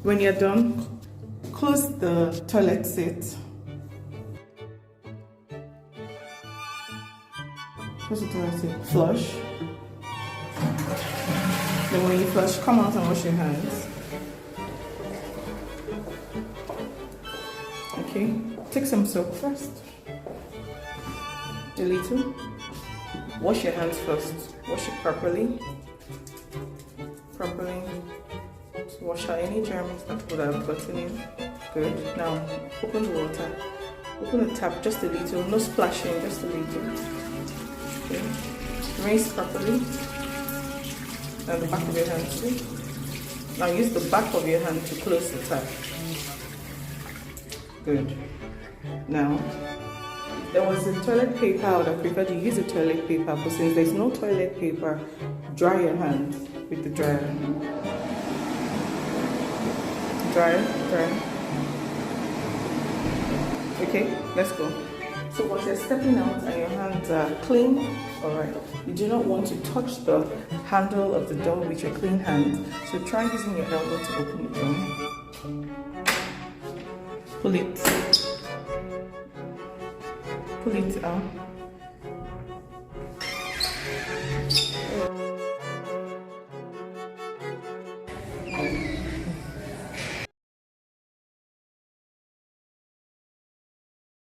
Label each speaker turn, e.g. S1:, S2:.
S1: When you're done, close the toilet seat. Close the toilet seat. Flush. Then when you flush, come out and wash your hands. Okay, take some soap first. A little. Wash your hands first. Wash it properly. So wash out any germs that would have gotten in. Good. Now open the water. Open the tap just a little. No splashing, just a little. Okay. Rinse properly. And the back of your hand too. Now use the back of your hand to close the tap. Good. Now, there was a toilet paper. I would have preferred you use a toilet paper, but since there's no toilet paper, dry your hands with the dryer. Dry. Okay, let's go. So once you're stepping out and your hands are clean, alright, you do not want to touch the handle of the door with your clean hands. So try using your elbow to open the door. Pull it out.